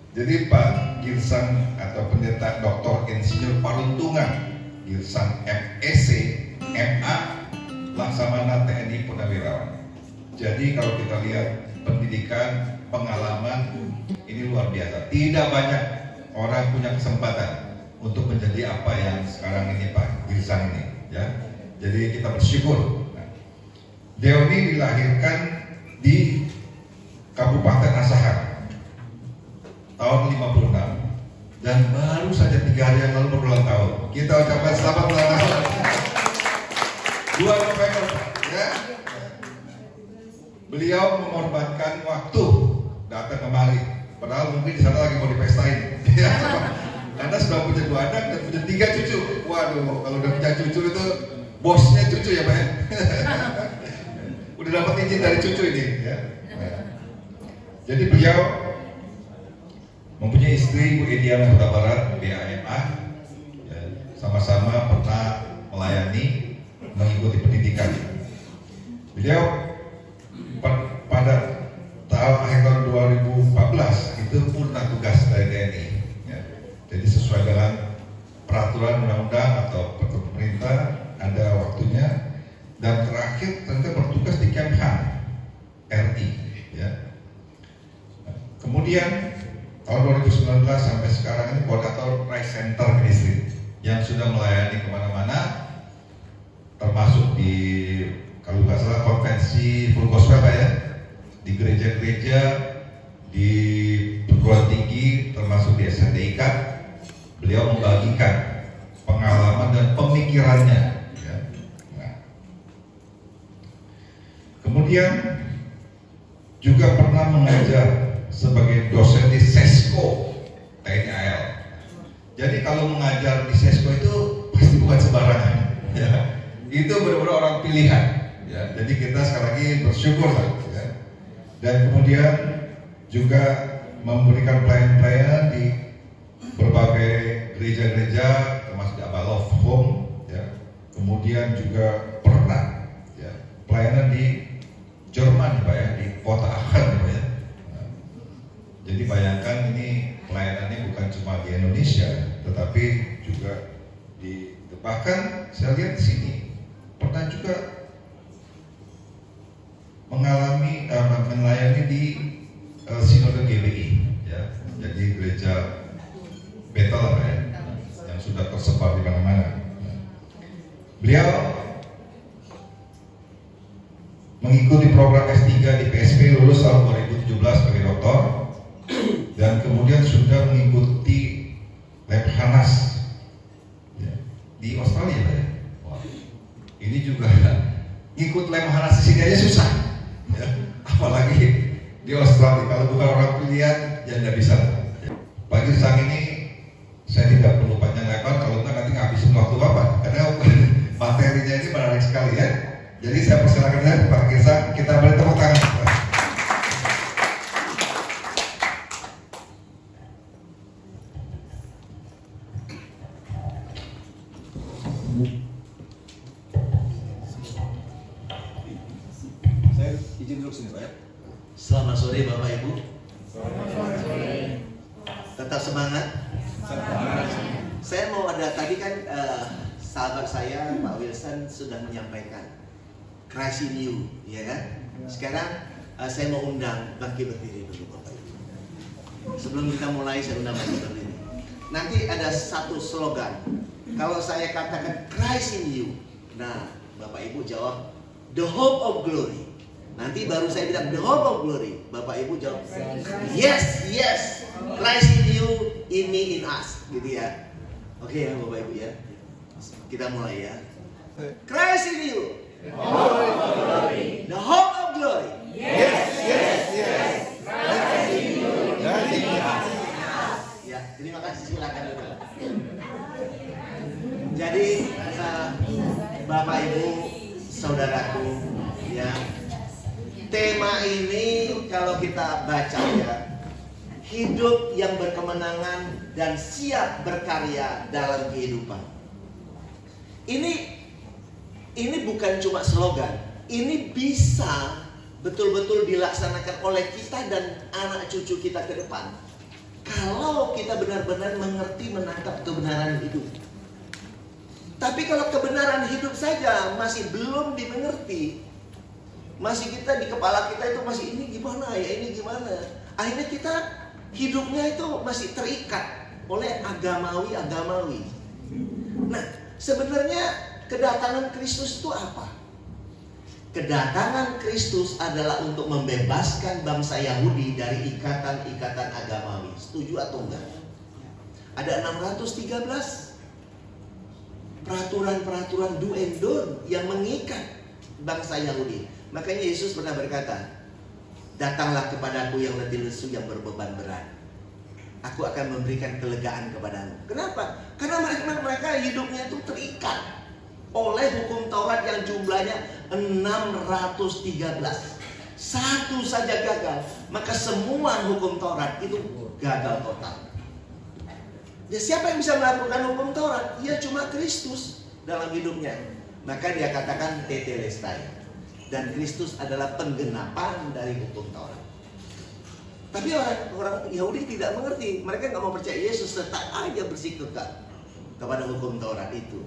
Jadi Pak Girsang atau Pendeta Dr. Insinyur Paruntungan Girsang MEC MA Laksamana TNI Purnawirawan. Jadi kalau kita lihat pendidikan, pengalaman ini luar biasa. Tidak banyak orang punya kesempatan untuk menjadi apa yang sekarang ini Pak Girsang ini, ya. Jadi kita bersyukur. Deoni dilahirkan di Kabupaten Asahan tahun 56 dan baru saja 3 hari yang lalu berulang tahun. Kita ucapkan selamat ulang tahun 2 November, ya. Beliau mengorbankan waktu datang kemari, padahal mungkin di sana lagi mau dipestain. Karena sudah punya 2 anak dan punya 3 cucu. Waduh, kalau udah punya cucu itu bosnya cucu ya Pak. Udah dapat izin dari cucu ini, ya. Jadi beliau mempunyai istri Bu Ediana Huta Barat BAMA, ya, sama-sama pernah melayani, mengikuti pendidikan. Beliau pada akhir tahun 2014 itu purna tugas dari TNI, ya. Jadi sesuai dengan peraturan undang-undang atau pemerintah ada waktunya, dan terakhir ternyata bertugas di Kemhan RI, ya. Kemudian tahun 2019 sampai sekarang ini koordinator Rice Center Ministry yang sudah melayani kemana-mana, termasuk di kalau nggak salah konvensi full gospel ya, di gereja-gereja, di perguruan tinggi, termasuk di SNDIK. Beliau membagikan pengalaman dan pemikirannya, ya. Nah. Kemudian juga pernah mengajar sebagai dosen di SESCO TNI AL. Jadi kalau mengajar di SESCO itu pasti bukan sembarangan, ya. Itu benar-benar orang pilihan, ya. Jadi kita sekali lagi bersyukur, ya. Dan kemudian juga memberikan pelayanan-pelayanan di berbagai gereja-gereja, termasuk di Abba Love Home, ya. Kemudian juga pernah, ya, pelayanan di Jerman, Pak, ya, di kota Aachen, Pak, ya. Jadi bayangkan ini pelayanannya bukan cuma di Indonesia, tetapi juga di, bahkan saya lihat di sini pernah juga mengalami melayani di Sinode GBI, ya. Jadi gereja Betel, ya, yang sudah tersebar di mana-mana. Beliau mengikuti program S3 di PSP, lulus tahun 2017 sebagai doktor, dan kemudian sudah mengikuti Lemhanas, ya, di Australia, ya. Wah, ini juga ikut Lemhanas di sini aja susah, ya. Apalagi di Australia. Kalau bukan orang pilihan ya nggak bisa. Pak Girsang ini saya tidak perlu panjang lebar, kalau enggak nanti ngabisin waktu Bapak, karena materinya ini menarik sekali, ya. Jadi saya persilakan ya Pak Girsang, kita beri tepuk tangan. Saya izin duduk sini Pak, ya. Selamat sore Bapak Ibu. Selamat sore. Tetap semangat. Saya mau ada tadi kan sahabat saya Pak Wilson sudah menyampaikan Christ in you, ya kan? Sekarang saya mau undang bangkit berdiri dulu Bapak Ibu. Sebelum kita mulai saya undang bangkit berdiri. Nanti ada satu slogan. Kalau saya katakan Christ in you, nah Bapak Ibu jawab the hope of glory. Nanti baru saya bilang the hope of glory. Bapak Ibu jawab yes, yes. Christ in you, in me, in us, gitu ya. Oke ya Bapak Ibu, ya. Kita mulai, ya. Christ in you, the hope of glory. Yes, yes, yes. Christ in you, in us. Ya, terima kasih, silakan dulu. Jadi Bapak Ibu, saudaraku, ya. Tema ini kalau kita baca, ya, hidup yang berkemenangan dan siap berkarya dalam kehidupan. Ini bukan cuma slogan. Ini bisa betul-betul dilaksanakan oleh kita dan anak cucu kita ke depan. kalau kita benar-benar mengerti, menangkap kebenaran hidup. Tapi kalau kebenaran hidup saja masih belum dimengerti, masih kita di kepala kita itu masih ini gimana ya, ini gimana, akhirnya kita hidupnya itu masih terikat oleh agamawi. Nah, sebenarnya kedatangan Kristus itu apa? Kedatangan Kristus adalah untuk membebaskan bangsa Yahudi dari ikatan-ikatan agamawi. Setuju atau enggak? Ada 613 peraturan-peraturan do and don't yang mengikat bangsa Yahudi. Makanya Yesus pernah berkata, datanglah kepadaku yang letih lesu, yang berbeban berat, aku akan memberikan kelegaan kepadamu. Kenapa? Karena mereka hidupnya itu terikat oleh hukum Taurat yang jumlahnya 613. Satu saja gagal, maka semua hukum Taurat itu gagal total. Dan siapa yang bisa melakukan hukum Taurat? Ya cuma Kristus dalam hidupnya. Maka dia katakan tetelestai. Dan Kristus adalah penggenapan dari hukum Taurat. Tapi orang Yahudi tidak mengerti. Mereka nggak mau percaya Yesus, tetap aja bersikukuh kepada hukum Taurat itu.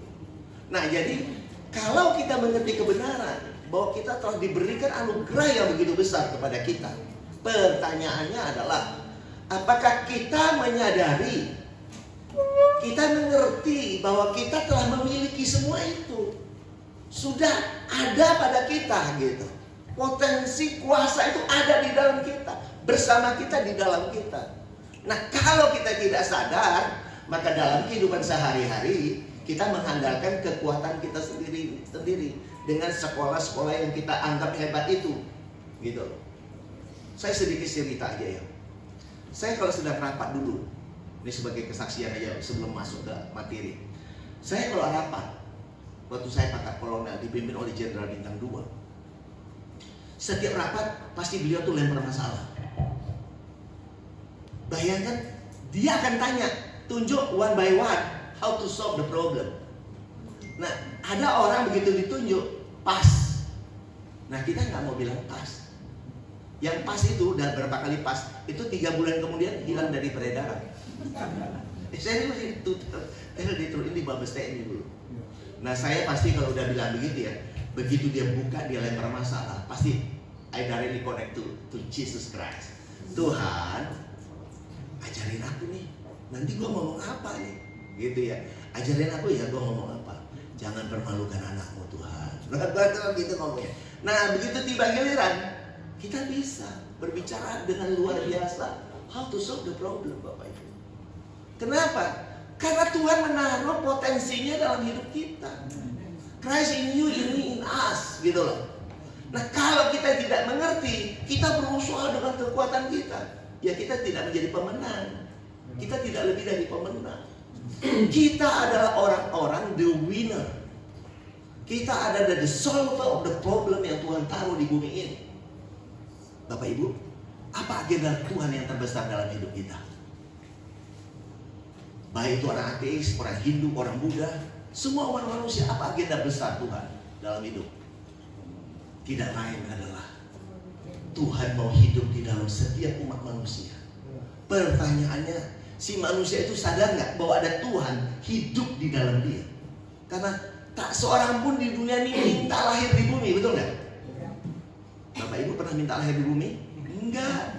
Nah, jadi kalau kita mengerti kebenaran bahwa kita telah diberikan anugerah yang begitu besar kepada kita, pertanyaannya adalah, apakah kita menyadari, kita mengerti bahwa kita telah memiliki semua itu? Sudah ada pada kita gitu. Potensi kuasa itu ada di dalam kita, bersama kita, di dalam kita. Nah, kalau kita tidak sadar, maka dalam kehidupan sehari-hari kita mengandalkan kekuatan kita sendiri dengan sekolah-sekolah yang kita anggap hebat itu, gitu. Saya sedikit cerita aja ya. Saya kalau sedang rapat dulu, ini sebagai kesaksian aja sebelum masuk ke materi. Saya kalau rapat, waktu saya pangkat kolonel dipimpin oleh Jenderal Bintang 2, setiap rapat pasti beliau tuh lempar masalah. Bayangkan, dia akan tanya, tunjuk one by one how to solve the problem. Nah, ada orang begitu ditunjuk pas, nah kita nggak mau bilang pas. Yang pas itu, dan berapa kali pas, itu 3 bulan kemudian hilang dari peredaran. Saya itu di Mabes TNI dulu. Nah, saya pasti kalau udah bilang begitu ya, begitu dia buka, dia lempar masalah, pasti I directly connect to Jesus Christ. Tuhan, ajarin aku nih, nanti gua ngomong apa nih, gitu ya. Ajarin aku ya, gua ngomong apa. Jangan permalukan anakmu Tuhan. Betul gitu ngomongnya. Nah, begitu tiba giliran, kita bisa berbicara dengan luar biasa how to solve the problem, Bapak Ibu. Kenapa? Karena Tuhan menaruh potensinya dalam hidup kita. Christ in you, in us, gitu loh. Nah, kalau kita tidak mengerti, kita berusaha dengan kekuatan kita, ya kita tidak menjadi pemenang. Kita tidak lebih dari pemenang. Kita adalah orang-orang the winner. Kita adalah the solver of the problem yang Tuhan taruh di bumi ini. Bapak Ibu, apa agenda Tuhan yang terbesar dalam hidup kita? Baik itu orang ateis, orang Hindu, orang Buddha, semua umat manusia, apa agenda besar Tuhan dalam hidup? Tidak lain adalah Tuhan mau hidup di dalam setiap umat manusia. Pertanyaannya, si manusia itu sadar nggak bahwa ada Tuhan hidup di dalam dia? Karena tak seorang pun di dunia ini minta lahir di bumi, betul nggak? Bapak Ibu pernah minta lahir di bumi? Enggak.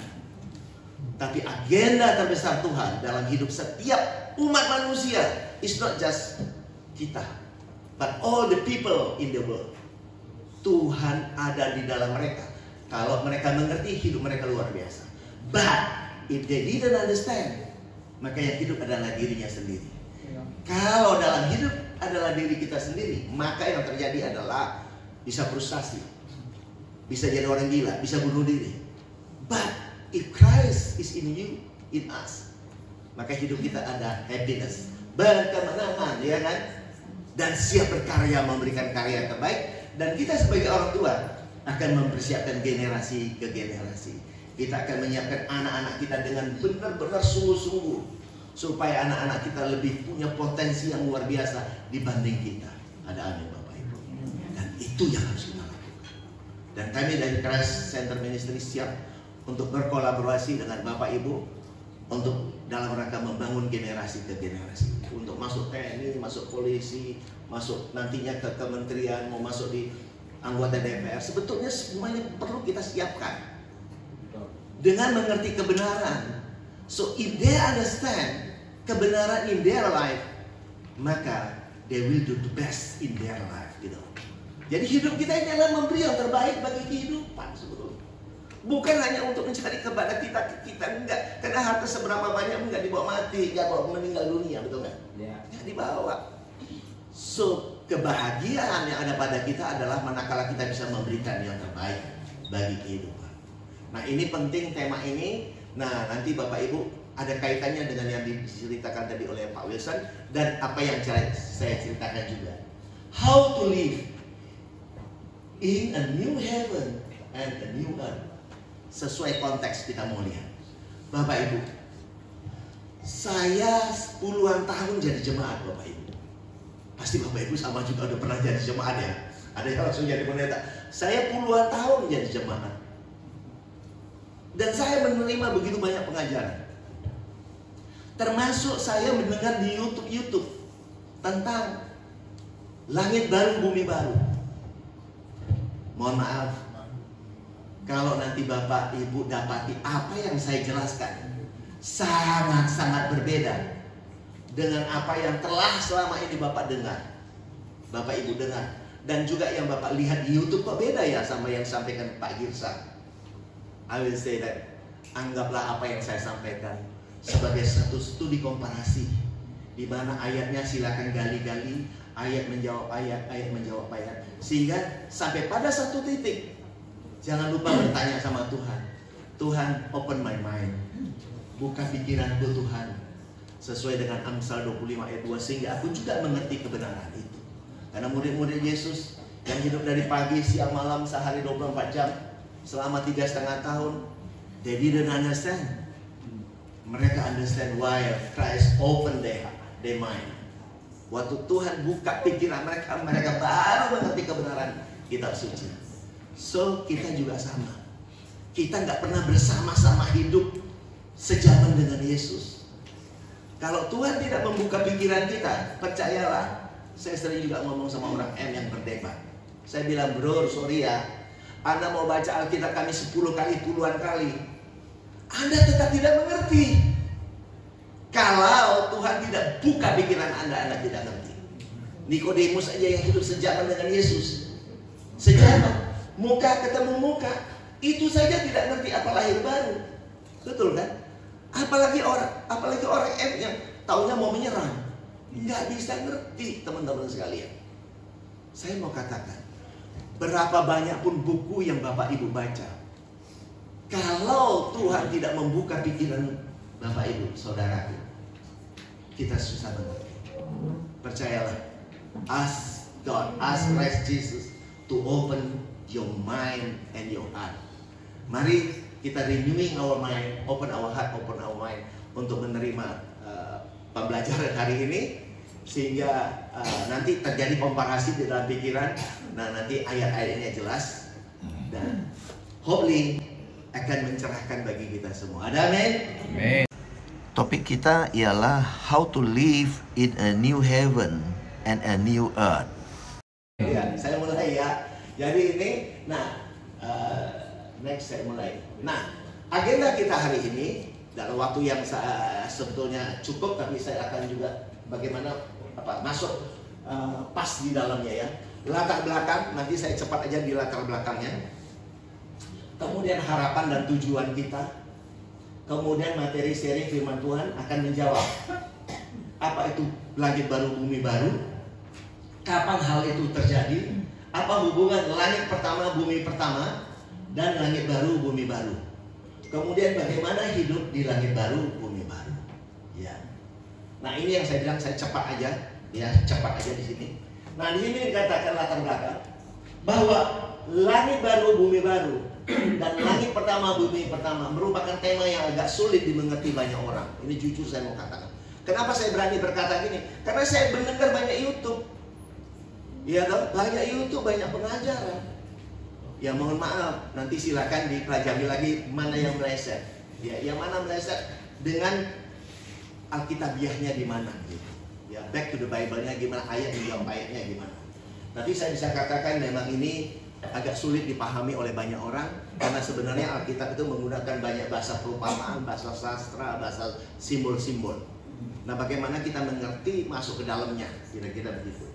Tapi agenda terbesar Tuhan dalam hidup setiap umat manusia is not just kita, but all the people in the world. Tuhan ada di dalam mereka. Kalau mereka mengerti, hidup mereka luar biasa. But if they didn't understand, maka yang hidup adalah dirinya sendiri. Kalau dalam hidup adalah diri kita sendiri, maka yang terjadi adalah bisa frustasi, bisa jadi orang gila, bisa bunuh diri. But if Christ is in you, in us, maka hidup kita ada happiness, berkemenangan, ya kan? Dan siap berkarya, memberikan karya yang terbaik. Dan kita sebagai orang tua akan mempersiapkan generasi ke generasi. Kita akan menyiapkan anak-anak kita dengan benar-benar sungguh-sungguh, supaya anak-anak kita lebih punya potensi yang luar biasa dibanding kita. Ada amin Bapak Ibu. Dan itu yang harus kita lakukan. Dan kami dari Christ Center Ministry siap untuk berkolaborasi dengan Bapak Ibu untuk dalam rangka membangun generasi ke generasi, untuk masuk TNI, masuk polisi, masuk nantinya ke kementerian, mau masuk di anggota DPR. Sebetulnya semuanya perlu kita siapkan dengan mengerti kebenaran. So if they understand kebenaran in their life, maka they will do the best in their life, gitu. Jadi hidup kita ini adalah memberi yang terbaik bagi kehidupan sebetulnya. Bukan hanya untuk mencari kepada kita enggak. Karena harta seberapa banyak enggak dibawa mati, enggak bawa meninggal dunia, betul kan? Enggak dibawa. So kebahagiaan yang ada pada kita adalah manakala kita bisa memberikan yang terbaik bagi kehidupan. Nah ini penting tema ini. Nah nanti Bapak Ibu ada kaitannya dengan yang diceritakan tadi oleh Pak Wilson dan apa yang saya ceritakan juga. How to live in a new heaven and a new earth. Sesuai konteks kita mau lihat. Bapak Ibu, saya puluhan tahun jadi jemaat Bapak Ibu. Pasti Bapak Ibu sama juga udah pernah jadi jemaat ya. Ada yang langsung jadi pendeta. Saya puluhan tahun jadi jemaat. Dan saya menerima begitu banyak pengajaran. Termasuk saya mendengar di YouTube tentang langit baru, bumi baru. Mohon maaf, kalau nanti Bapak Ibu dapati apa yang saya jelaskan sangat-sangat berbeda dengan apa yang telah selama ini Bapak dengar, Bapak Ibu dengar, dan juga yang Bapak lihat di YouTube kok beda ya sama yang disampaikan Pak Girsa. I will say that, anggaplah apa yang saya sampaikan sebagai satu studi komparasi, di mana ayatnya silakan gali-gali, ayat menjawab ayat, ayat menjawab ayat, sehingga sampai pada satu titik jangan lupa bertanya sama Tuhan. Tuhan, open my mind, buka pikiranku Tuhan, sesuai dengan Amsal 25 ayat 2, sehingga aku juga mengerti kebenaran itu. Karena murid-murid Yesus yang hidup dari pagi, siang, malam, sehari 24 jam selama 3,5 tahun, they didn't understand. Mereka understand why Christ open their mind. Waktu Tuhan buka pikiran mereka, mereka baru mengerti kebenaran kitab suci. So kita juga sama. Kita nggak pernah bersama-sama hidup sejaman dengan Yesus. Kalau Tuhan tidak membuka pikiran kita, percayalah. Saya sering juga ngomong sama orang M yang berdebat. Saya bilang, bro, sorry ya, Anda mau baca Alkitab kami 10 kali, puluhan kali, Anda tetap tidak mengerti. Kalau Tuhan tidak buka pikiran Anda, Anda tidak mengerti. Nikodemus aja yang hidup sejaman dengan Yesus, sejaman, muka ketemu muka, itu saja tidak ngerti apa lahir baru. Betul kan? Apalagi orang M yang taunya mau menyerang, nggak bisa ngerti, teman-teman sekalian. Saya mau katakan, berapa banyak pun buku yang Bapak Ibu baca, kalau Tuhan tidak membuka pikiran Bapak Ibu, saudaraku, kita susah mengerti. Percayalah, ask God, ask Christ Jesus to open your mind and your heart. Mari kita renewing our mind, open our heart, open our mind, untuk menerima pembelajaran hari ini, sehingga nanti terjadi komparasi di dalam pikiran. Nah nanti ayat-ayatnya jelas dan hopefully akan mencerahkan bagi kita semua. Ada amin? Amin. Topik kita ialah how to live in a new heaven and a new earth. Ya, saya mulai ya. Jadi ini, next saya mulai. Nah, agenda kita hari ini dalam waktu yang sebetulnya cukup, tapi saya akan juga bagaimana masuk pas di dalamnya ya. Latar belakang, nanti saya cepat aja di latar belakangnya. Kemudian harapan dan tujuan kita. Kemudian materi sharing firman Tuhan akan menjawab apa itu langit baru, bumi baru, kapan hal itu terjadi, apa hubungan langit pertama, bumi pertama, dan langit baru, bumi baru. Kemudian bagaimana hidup di langit baru, bumi baru. Ya. Nah ini yang saya bilang, saya cepat aja, ya cepat aja di sini. Nah di sini dikatakan latar belakang bahwa langit baru, bumi baru, dan langit pertama, bumi pertama merupakan tema yang agak sulit dimengerti banyak orang. Ini jujur saya mau katakan. Kenapa saya berani berkata gini? Karena saya mendengar banyak YouTube. Ya kan? Banyak YouTube, banyak pengajaran. Ya mohon maaf, nanti silakan dipelajari lagi mana yang meleset. Ya, yang mana meleset dengan Alkitabiahnya di mana gitu. Ya, back to the Bible-nya gimana, ayat gimana. Tapi saya bisa katakan memang ini agak sulit dipahami oleh banyak orang karena sebenarnya Alkitab itu menggunakan banyak bahasa perumpamaan, bahasa sastra, bahasa simbol-simbol. Nah, bagaimana kita mengerti masuk ke dalamnya, kira-kira begitu.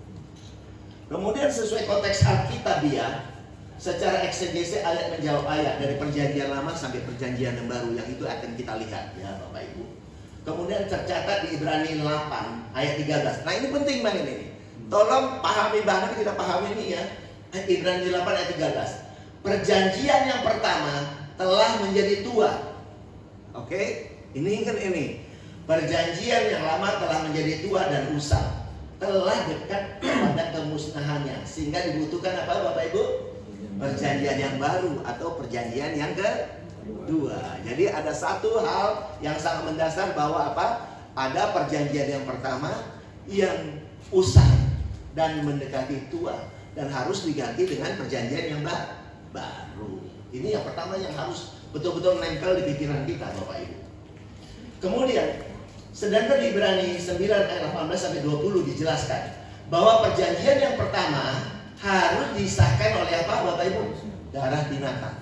Kemudian sesuai konteks Alkitabiah, secara eksegese ayat menjawab ayat dari Perjanjian Lama sampai Perjanjian yang Baru, yang itu akan kita lihat ya Bapak Ibu. Kemudian tercatat di Ibrani 8 ayat 13. Nah, ini penting banget ini. Tolong pahami banget, kita pahami ini ya. Ibrani 8 ayat 13. Perjanjian yang pertama telah menjadi tua. Oke? Ini kan ini. Perjanjian yang lama telah menjadi tua dan usang, telah dekat kepada kemusnahannya, sehingga dibutuhkan apa Bapak Ibu? Perjanjian yang baru atau perjanjian yang kedua. Jadi ada satu hal yang sangat mendasar bahwa apa? Ada perjanjian yang pertama yang usang dan mendekati tua dan harus diganti dengan perjanjian yang baru. Ini yang pertama yang harus betul-betul nempel di pikiran kita Bapak Ibu. Kemudian sedangkan di Ibrani 9 ayat 18 sampai 20 dijelaskan bahwa perjanjian yang pertama harus disahkan oleh apa Bapak Ibu? Darah binatang.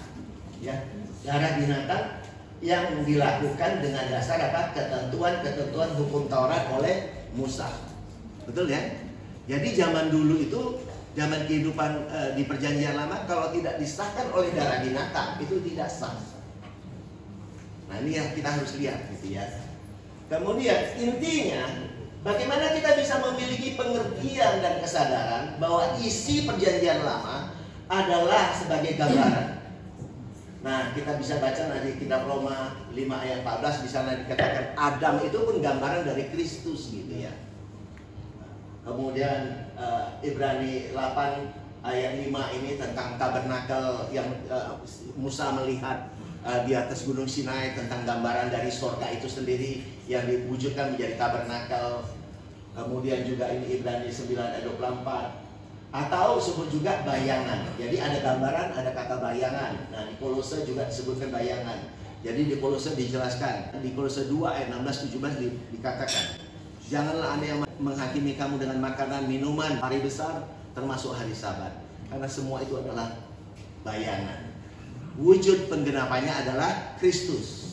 Ya, darah binatang yang dilakukan dengan dasar apa? Ketentuan-ketentuan hukum Taurat oleh Musa. Betul ya? Jadi zaman dulu itu, zaman kehidupan di Perjanjian Lama, kalau tidak disahkan oleh darah binatang itu tidak sah. Nah, ini yang kita harus lihat gitu ya. Kemudian intinya bagaimana kita bisa memiliki pengertian dan kesadaran bahwa isi Perjanjian Lama adalah sebagai gambaran. Nah, kita bisa baca nanti kitab Roma 5 ayat 14 di sana dikatakan Adam itu pun gambaran dari Kristus gitu ya. Kemudian Ibrani 8 ayat 5 ini tentang tabernakel yang Musa melihat di atas Gunung Sinai, tentang gambaran dari surga itu sendiri yang diwujudkan menjadi tabernakel. Kemudian juga ini Ibrani 9 ayat 24. Atau disebut juga bayangan. Jadi ada gambaran, ada kata bayangan. Nah, di Kolose juga disebutkan bayangan. Jadi di Kolose dijelaskan, di Kolose 2 ayat 16-17 dikatakan, janganlah ada yang menghakimi kamu dengan makanan, minuman, hari besar, termasuk hari Sabat. Karena semua itu adalah bayangan. Wujud penggenapannya adalah Kristus.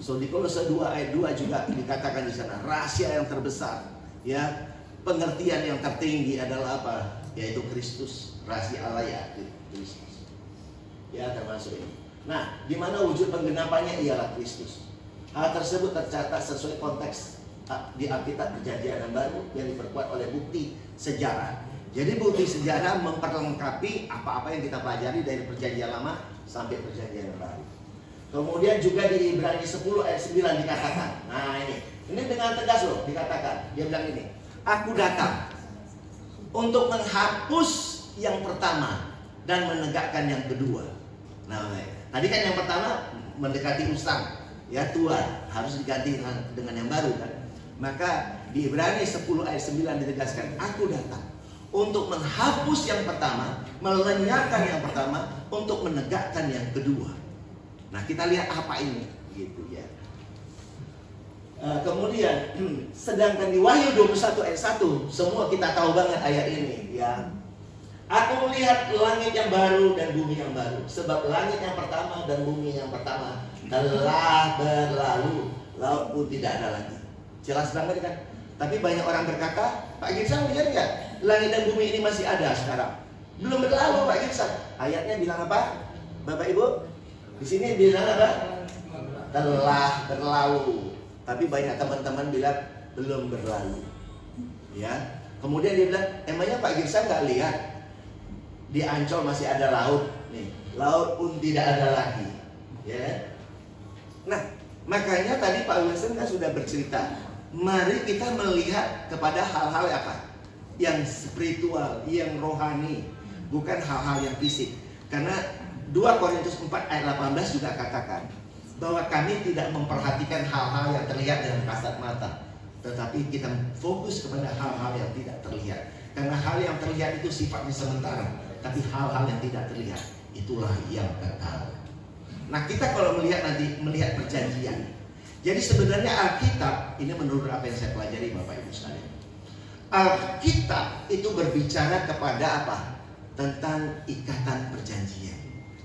So di Kolose 2 ayat 2 juga dikatakan di sana, rahasia yang terbesar, ya, pengertian yang tertinggi adalah apa? Yaitu Kristus, rahasia Allah ya, Kristus. Ya, termasuk ini. Nah, di mana wujud penggenapannya ialah Kristus. Hal tersebut tercatat sesuai konteks di Alkitab Perjanjian yang Baru yang diperkuat oleh bukti sejarah. Jadi bukti sejarah memperlengkapi apa-apa yang kita pelajari dari Perjanjian Lama sampai Perjanjian yang Baru. Kemudian juga di Ibrani 10 ayat 9 dikatakan, nah ini dengan tegas loh dikatakan, dia bilang ini, aku datang untuk menghapus yang pertama dan menegakkan yang kedua. Nah, tadi kan yang pertama mendekati usang, ya, tua, harus diganti dengan yang baru kan. Maka di Ibrani 10 ayat 9 ditegaskan, aku datang untuk menghapus yang pertama, melenyapkan yang pertama, untuk menegakkan yang kedua. Nah, kita lihat apa ini, gitu ya. Kemudian, sedangkan di Wahyu 21 ayat 1, semua kita tahu banget ayat ini, ya. Aku melihat langit yang baru dan bumi yang baru, sebab langit yang pertama dan bumi yang pertama telah berlalu, laut pun tidak ada lagi. Jelas banget kan? Tapi banyak orang berkata, Pak Gibson lihat nggak? Langit dan bumi ini masih ada sekarang. Belum berlalu Pak Gibson. Ayatnya bilang apa? Bapak Ibu? Di sini bilang apa? Telah berlalu. Tapi banyak teman-teman bilang belum berlalu. Ya. Kemudian dia bilang, emangnya Pak Gibson nggak lihat? Di Ancol masih ada laut. Nih, laut pun tidak ada lagi. Ya. Nah, makanya tadi Pak Wilson kan sudah bercerita. Mari kita melihat kepada hal-hal apa? Yang spiritual, yang rohani, bukan hal-hal yang fisik. Karena 2 Korintus 4 ayat 18 juga katakan bahwa kami tidak memperhatikan hal-hal yang terlihat dengan kasat mata, tetapi kita fokus kepada hal-hal yang tidak terlihat. Karena hal yang terlihat itu sifatnya sementara, tapi hal-hal yang tidak terlihat itulah yang kekal. Nah, kita kalau melihat perjanjian, Jadi sebenarnya Alkitab, ini menurut apa yang saya pelajari Bapak Ibu sekalian, Alkitab itu berbicara kepada apa? Tentang ikatan perjanjian,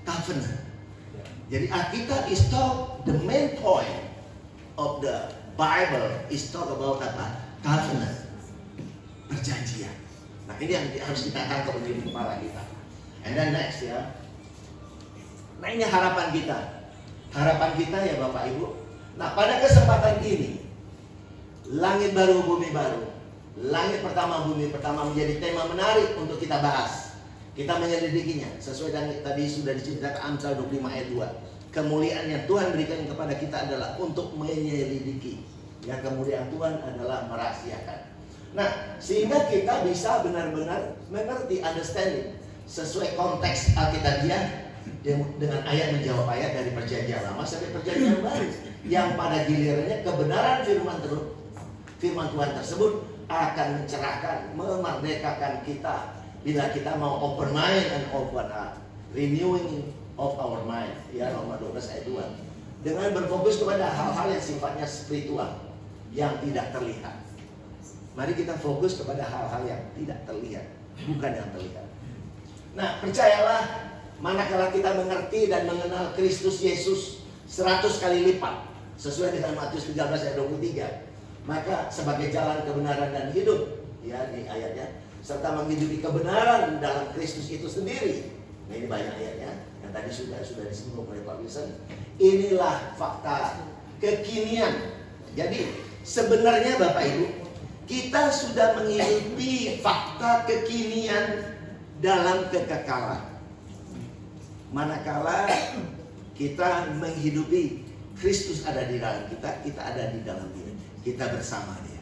covenant. Jadi Alkitab is talk, the main point of the Bible is talk about apa? Covenant, perjanjian. Nah ini yang harus kita tangkap di kepala kita. And then next ya. Nah ini harapan kita. Harapan kita ya Bapak Ibu. Nah pada kesempatan ini, langit baru, bumi baru. Langit pertama, bumi pertama menjadi tema menarik untuk kita bahas. Kita menyelidikinya. Sesuai dengan tadi sudah diceritakan Amsal 25 ayat 2. Kemuliaan yang Tuhan berikan kepada kita adalah untuk menyelidiki. Ya, kemuliaan Tuhan adalah merahasiakan. Nah, sehingga kita bisa benar-benar mengerti, understanding sesuai konteks Alkitabiah dengan ayat menjawab ayat dari perjanjian lama sampai perjanjian baru, yang pada gilirannya kebenaran firman Tuhan tersebut akan mencerahkan, memerdekakan kita bila kita mau open mind and open heart, renewing of our mind, ya Roma 12 ayat 2, dengan berfokus kepada hal-hal yang sifatnya spiritual yang tidak terlihat. Mari kita fokus kepada hal-hal yang tidak terlihat, bukan yang terlihat. Nah, percayalah, manakala kita mengerti dan mengenal Kristus Yesus 100 kali lipat sesuai dengan Matius 13 ayat 23, maka sebagai jalan kebenaran dan hidup, ya ini ayatnya, serta menghidupi kebenaran dalam Kristus itu sendiri. Nah, ini banyak ayatnya yang tadi sudah disinggung oleh Pak Wilson. Inilah fakta kekinian. Jadi sebenarnya Bapak Ibu, kita sudah menghidupi fakta kekinian dalam kekekalan. Manakala kita menghidupi Kristus ada di dalam kita, kita ada di dalam dia, kita bersama dia.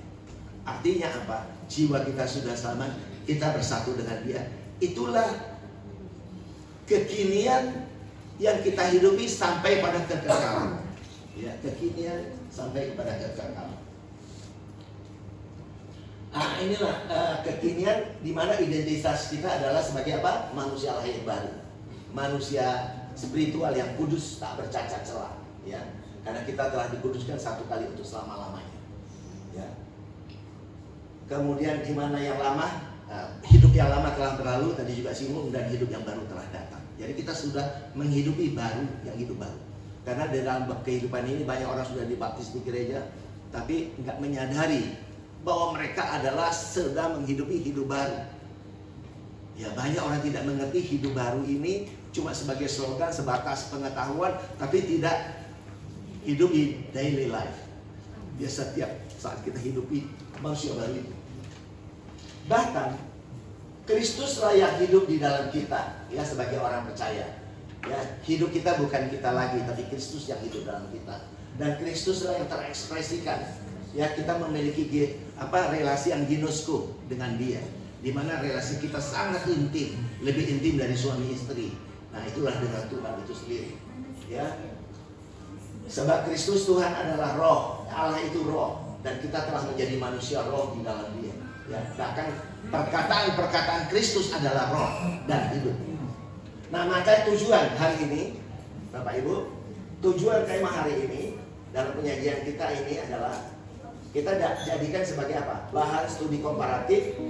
Artinya apa? Jiwa kita sudah selamat, kita bersatu dengan dia. Itulah kekinian yang kita hidupi sampai pada kekekalan. Ya, kekinian sampai kepada kekekalan. Nah, inilah kekinian di mana identitas kita adalah sebagai apa? Manusia lahir baru, manusia spiritual yang kudus, tak bercacat celah. Ya, karena kita telah dikuduskan satu kali untuk selama-lamanya. Ya. Kemudian di mana yang lama, hidup yang lama telah berlalu, tadi juga singgung, dan hidup yang baru telah datang. Jadi kita sudah menghidupi baru, yang hidup baru. Karena di dalam kehidupan ini banyak orang sudah dibaptis di gereja, tapi nggak menyadari bahwa mereka adalah sedang menghidupi hidup baru. Ya, banyak orang tidak mengerti hidup baru ini cuma sebagai slogan, sebatas pengetahuan, tapi tidak hidup di daily life. Ya, setiap saat kita hidupi manusia baru itu. Bahkan Kristus layak hidup di dalam kita, ya, sebagai orang percaya. Ya, hidup kita bukan kita lagi, tapi Kristus yang hidup dalam kita. Dan Kristuslah yang terekspresikan. Ya, kita memiliki relasi yang ginosko dengan Dia, di mana relasi kita sangat intim, lebih intim dari suami istri. Nah, itulah dengan Tuhan itu sendiri. Ya, sebab Kristus Tuhan adalah roh, Allah itu roh, dan kita telah menjadi manusia roh di dalam Dia. Ya, bahkan perkataan Kristus adalah roh dan hidup. Nah, maka tujuan hari ini, Bapak Ibu, tujuan tema hari ini dalam penyajian kita ini adalah kita jadikan sebagai apa? Bahan studi komparatif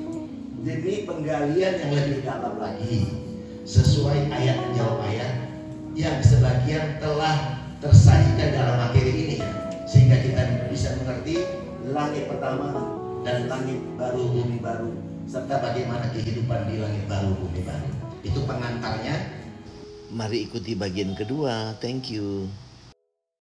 demi penggalian yang lebih dalam lagi sesuai ayat menjawab ayat yang sebagian telah tersajikan dalam materi ini, sehingga kita bisa mengerti langit pertama dan langit baru, bumi baru, serta bagaimana kehidupan di langit baru, bumi baru. Itu pengantarnya. Mari ikuti bagian kedua. Thank you.